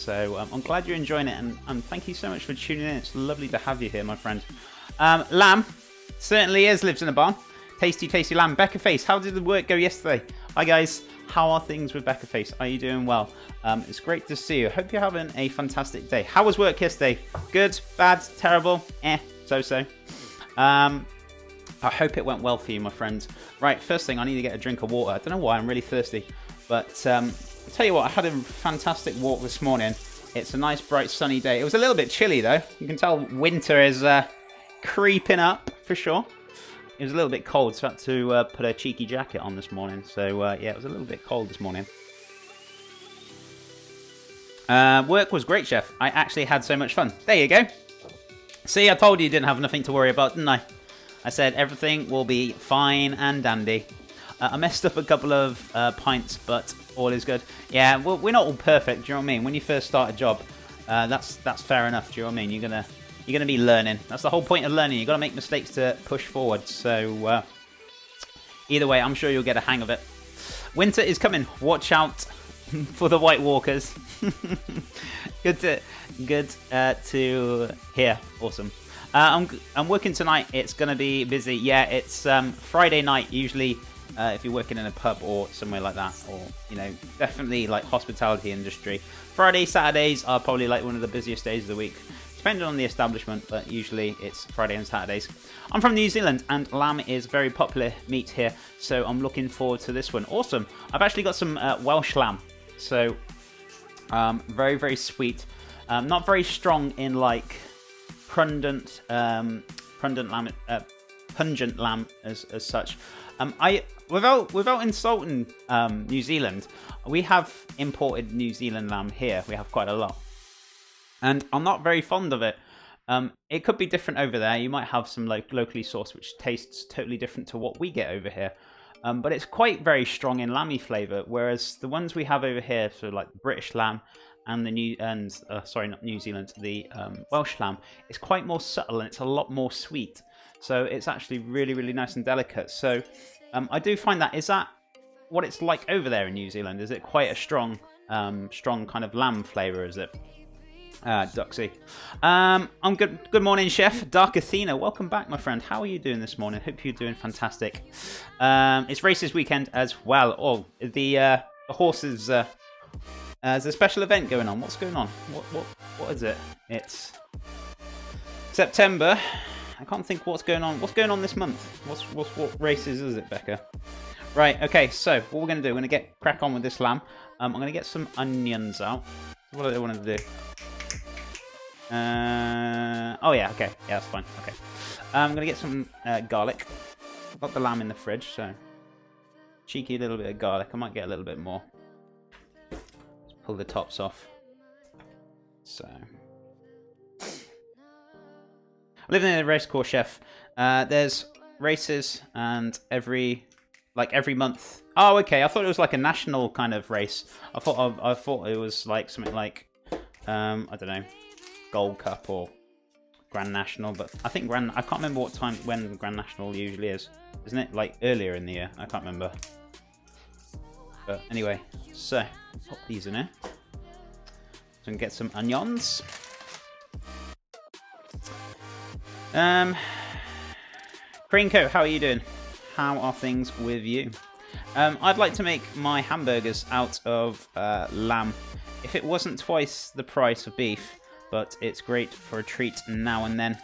So I'm glad you're enjoying it, and thank you so much for tuning in. It's lovely to have you here, my friend. Lamb certainly lives in a barn. Tasty, tasty lamb. Becca Face, how did the work go yesterday? Hi guys, how are things with Becca Face? Are you doing well? It's great to see you. Hope you're having a fantastic day. How was work yesterday? Good, bad, terrible? So. I hope it went well for you, my friend. Right, first thing, I need to get a drink of water. I don't know why, I'm really thirsty. But I'll tell you what, I had a fantastic walk this morning. It's a nice, bright, sunny day. It was a little bit chilly, though. You can tell winter is creeping up, for sure. It was a little bit cold, so I had to put a cheeky jacket on this morning. So, yeah, it was a little bit cold this morning. Work was great, Chef. I actually had so much fun. There you go. See, I told you didn't have nothing to worry about, didn't I? I said everything will be fine and dandy. I messed up a couple of pints, but all is good. Yeah, well, we're not all perfect, do you know what I mean? When you first start a job, that's fair enough, do you know what I mean? You're gonna be learning. That's the whole point of learning. You've got to make mistakes to push forward. So either way, I'm sure you'll get a hang of it. Winter is coming. Watch out for the White Walkers. Good to hear. Awesome. I'm working tonight. It's gonna be busy. Yeah, it's Friday night usually. If you're working in a pub or somewhere like that, or definitely like hospitality industry. Friday, Saturdays are probably like one of the busiest days of the week, depending on the establishment, but usually it's Friday and Saturdays. I'm from New Zealand, and lamb is very popular meat here, so I'm looking forward to this one. Awesome. I've actually got some Welsh lamb, so very, very sweet. Not very strong in like pungent lamb as such. Without insulting New Zealand, we have imported New Zealand lamb here. We have quite a lot. And I'm not very fond of it. It could be different over there. You might have some locally sourced, which tastes totally different to what we get over here. But it's quite very strong in lamby flavour, whereas the ones we have over here, so like the British lamb and the not New Zealand, the Welsh lamb, it's quite more subtle and it's a lot more sweet. So it's actually really, really nice and delicate. So I do find that. Is that what it's like over there in New Zealand? Is it quite a strong kind of lamb flavour? Is it? Duxie. I'm good. Good morning, Chef. Dark Athena, welcome back, my friend. How are you doing this morning? Hope you're doing fantastic. It's races weekend as well. Oh, the horses. There's a special event going on. What's going on? What is it? It's September. I can't think what's going on. What's going on this month? What races is it, Becca? Right. Okay. So what we're gonna do? We're gonna crack on with this lamb. I'm gonna get some onions out. What do I want to do? Oh yeah, okay, yeah, that's fine. Okay, I'm gonna get some garlic. I've got the lamb in the fridge, so cheeky little bit of garlic. I might get a little bit more. Let's pull the tops off. So, I live in a race course, Chef. There's races, and every month. Oh, okay. I thought it was like a national kind of race. I thought it was like something like I don't know, Gold Cup or Grand National, but I think I can't remember when Grand National usually is. Isn't it like earlier in the year? I can't remember. But anyway, so pop these in here. So I can get some onions. Greencoat, how are you doing? How are things with you? I'd like to make my hamburgers out of lamb. If it wasn't twice the price of beef, but it's great for a treat now and then.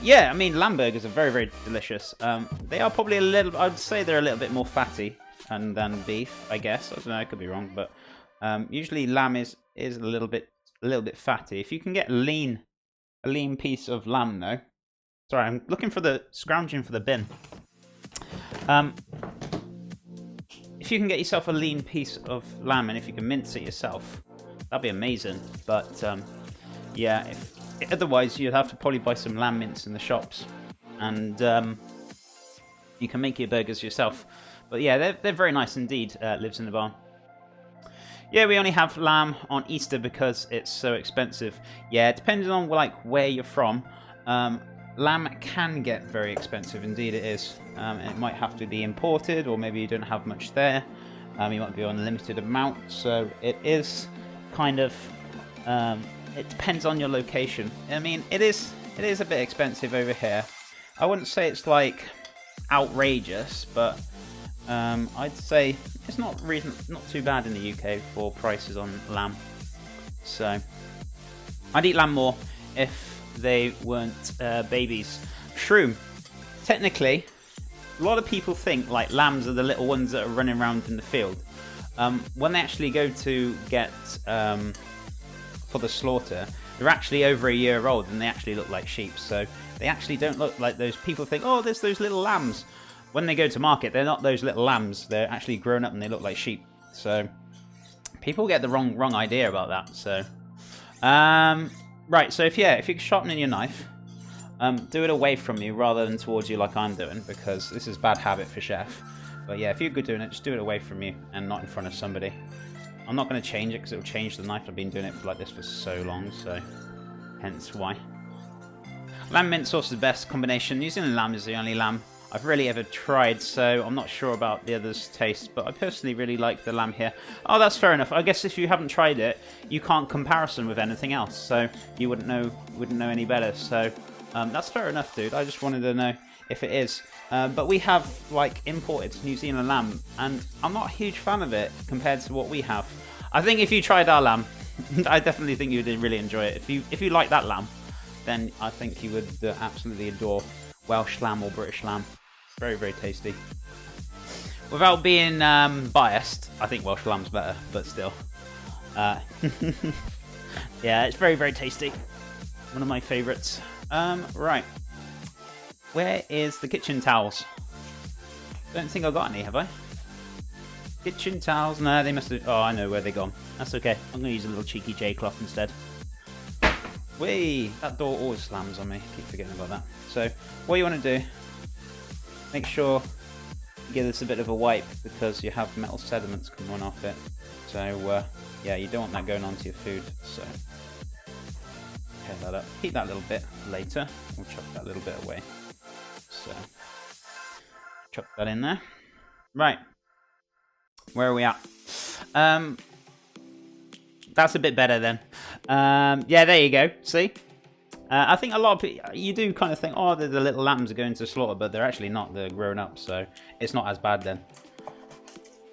Yeah, I mean, lamb burgers are very, very delicious. They are probably I'd say they're a little bit more fatty than beef, I guess. I don't know, I could be wrong, but usually lamb is a little bit fatty. If you can get a lean piece of lamb, though. Sorry, I'm scrounging for the bin. If you can get yourself a lean piece of lamb, and if you can mince it yourself, that'd be amazing. But yeah, otherwise you'd have to probably buy some lamb mince in the shops, and you can make your burgers yourself. But yeah, they're very nice indeed. Lives in the barn. Yeah, we only have lamb on Easter because it's so expensive. Yeah, depending on like where you're from, lamb can get very expensive. Indeed, it is. It might have to be imported, or maybe you don't have much there. You might be on a limited amount, so it is kind of It depends on your location. I mean, it is a bit expensive over here. I wouldn't say it's like outrageous, but I'd say it's not too bad in the UK for prices on lamb. So I'd eat lamb more if they weren't babies. Shroom. Technically, a lot of people think like lambs are the little ones that are running around in the field. When they actually go to get for the slaughter, they're actually over a year old and they actually look like sheep. So they actually don't look like those. People think, oh, there's those little lambs. When they go to market, they're not those little lambs. They're actually grown up and they look like sheep. So people get the wrong idea about that. So right. So if you're sharpening your knife, do it away from you rather than towards you like I'm doing, because this is a bad habit for chef. But yeah, if you're good doing it, just do it away from you and not in front of somebody. I'm not going to change it because it will change the knife. I've been doing it like this for so long, so hence why. Lamb mint sauce is the best combination. New Zealand lamb is the only lamb I've really ever tried, so I'm not sure about the others' taste, but I personally really like the lamb here. Oh, that's fair enough. I guess if you haven't tried it, you can't comparison with anything else, so you wouldn't know any better. So that's fair enough, dude. I just wanted to know if it is. But we have like imported New Zealand lamb, and I'm not a huge fan of it compared to what we have. I think if you tried our lamb, I definitely think you'd really enjoy it. If you like that lamb, then I think you would absolutely adore Welsh lamb or British lamb. Very, very tasty. Without being biased, I think Welsh lamb's better, but still. Yeah, it's very, very tasty. One of my favourites. Right. Where is the kitchen towels? Don't think I got any, have I? Kitchen towels? No, they must have... Oh, I know where they're gone. That's okay. I'm going to use a little cheeky J-cloth instead. Whee! That door always slams on me. I keep forgetting about that. So, what you want to do, make sure you give this a bit of a wipe because you have metal sediments coming off it. So, yeah, you don't want that going onto your food. So, tear that up. Keep that little bit later. We'll chuck that little bit away. So, chuck that in there. Right. Where are we at? That's a bit better then. Yeah, there you go. See? I think a lot of people, you do kind of think, oh, the little lambs are going to slaughter, but they're actually not. They're grown up, so it's not as bad then.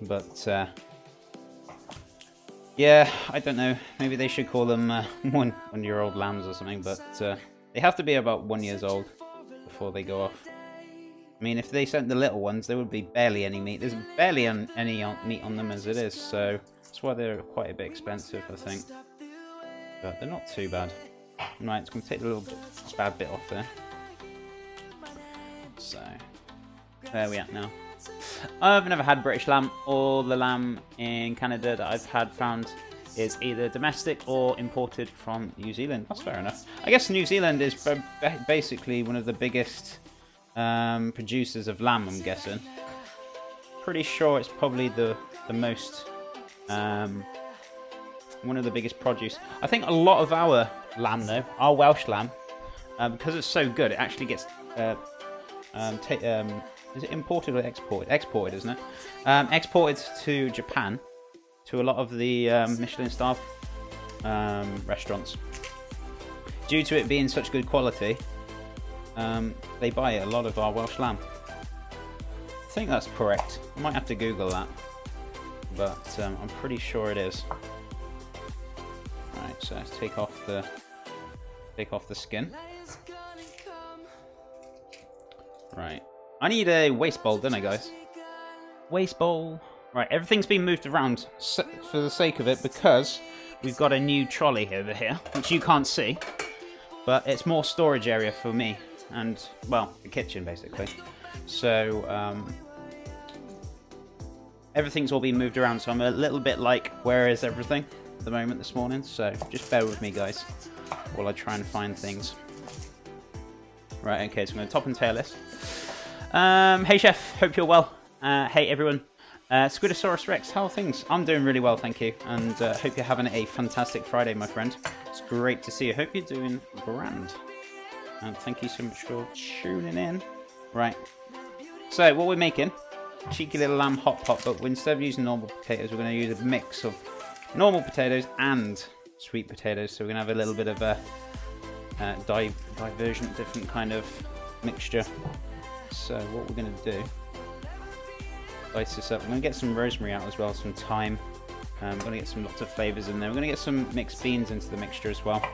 But, yeah, I don't know. Maybe they should call them 1 year old lambs or something, but they have to be about 1 year old before they go off. I mean, if they sent the little ones, there would be barely any meat. There's barely any meat on them as it is, so that's why they're quite a bit expensive, I think. But they're not too bad. Right, it's going to take a little bad bit off there. So, there we are now. I've never had British lamb. All the lamb in Canada that I've found is either domestic or imported from New Zealand. That's fair enough. I guess New Zealand is basically one of the biggest producers of lamb, I'm guessing. Pretty sure it's probably the most one of the biggest produce. I think a lot of our lamb though, our Welsh lamb, because it's so good, it actually gets is it imported or exported? Exported, isn't it? Exported to Japan, to a lot of the Michelin star restaurants. Due to it being such good quality, they buy a lot of our Welsh lamb. I think that's correct. I might have to Google that, but I'm pretty sure it is. Right, so let's take off the skin. Right, I need a waste bowl, don't I, guys? Waste bowl. Right, everything's been moved around for the sake of it because we've got a new trolley over here, which you can't see, but it's more storage area for me and, well, the kitchen basically. So everything's all been moved around, so I'm a little bit like, where is everything at the moment this morning? So just bear with me, guys, while I try and find things. Right, okay, so I'm going to top and tail this. Hey chef, hope you're well. Hey everyone. Squidosaurus Rex, how are things? I'm doing really well, thank you, and hope you're having a fantastic Friday, my friend. It's great to see you. Hope you're doing grand. And thank you so much for tuning in. Right, so what we're making, cheeky little lamb hot pot, but instead of using normal potatoes, we're going to use a mix of normal potatoes and sweet potatoes. So we're gonna have a little bit of a divergent, different kind of mixture. So what we're gonna do, dice this up. I'm gonna get some rosemary out as well, some thyme. I'm gonna get some lots of flavors in there. We're gonna get some mixed beans into the mixture as well.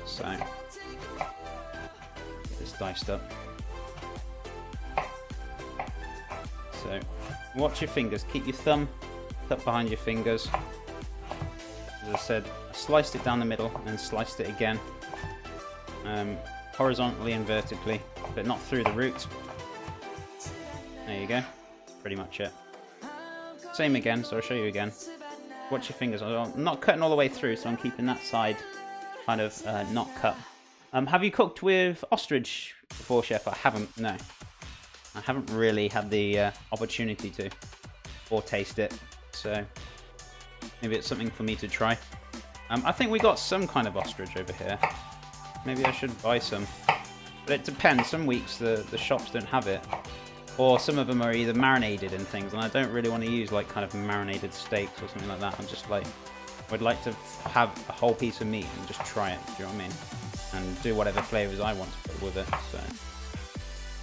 So get this diced up. So watch your fingers. Keep your thumb tucked behind your fingers. As I said, I sliced it down the middle and then sliced it again, horizontally and vertically, but not through the root. There you go. Pretty much it. Same again, so I'll show you again. Watch your fingers. I'm not cutting all the way through, so I'm keeping that side kind of not cut. Have you cooked with ostrich before, Chef? I haven't, no. I haven't really had the opportunity to, or taste it, so maybe it's something for me to try. I think we got some kind of ostrich over here. Maybe I should buy some. But it depends. Some weeks the shops don't have it. Or some of them are either marinated in things, and I don't really want to use like kind of marinated steaks or something like that. I'm just like, I'd like to have a whole piece of meat and just try it, do you know what I mean? And do whatever flavours I want to put with it, so.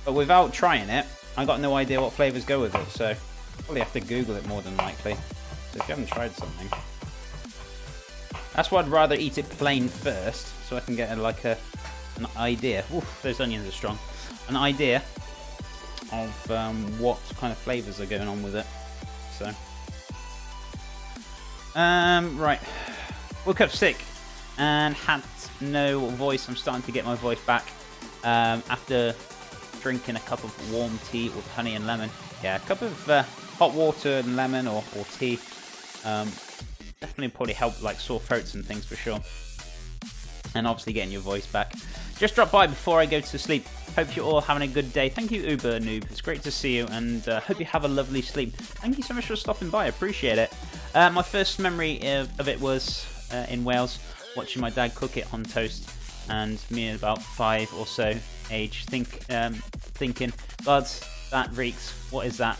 But without trying it, I got no idea what flavours go with it, so probably have to Google it more than likely. So if you haven't tried something, that's why I'd rather eat it plain first, so I can get an idea. Oof, those onions are strong. An idea of what kind of flavours are going on with it. So, right, woke up sick and had no voice. I'm starting to get my voice back after drinking a cup of warm tea with honey and lemon. Yeah, a cup of hot water and lemon or tea. Definitely probably help like sore throats and things for sure. And obviously getting your voice back. Just dropped by before I go to sleep. Hope you're all having a good day. Thank you, Uber Noob. It's great to see you, and hope you have a lovely sleep. Thank you so much for stopping by. I appreciate it. My first memory of it was in Wales, watching my dad cook it on toast, and me at about 5 or so age thinking, God, that reeks. What is that?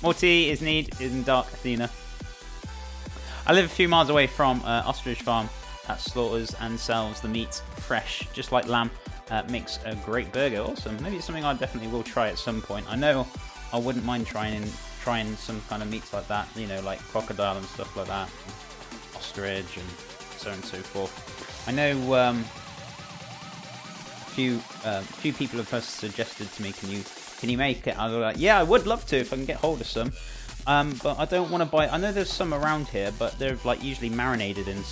More tea is needed in dark Athena. I live a few miles away from ostrich farm that slaughters and sells the meat fresh, just like lamb. Makes a great burger. Awesome. Maybe it's something I definitely will try at some point. I know I wouldn't mind trying some kind of meats like that, you know, like crocodile and stuff like that, and ostrich and so on and so forth. I know a few people have suggested to me, can you make it? I was like, yeah, I would love to if I can get hold of some. But I don't want to buy. I know there's some around here, but they're like usually marinated in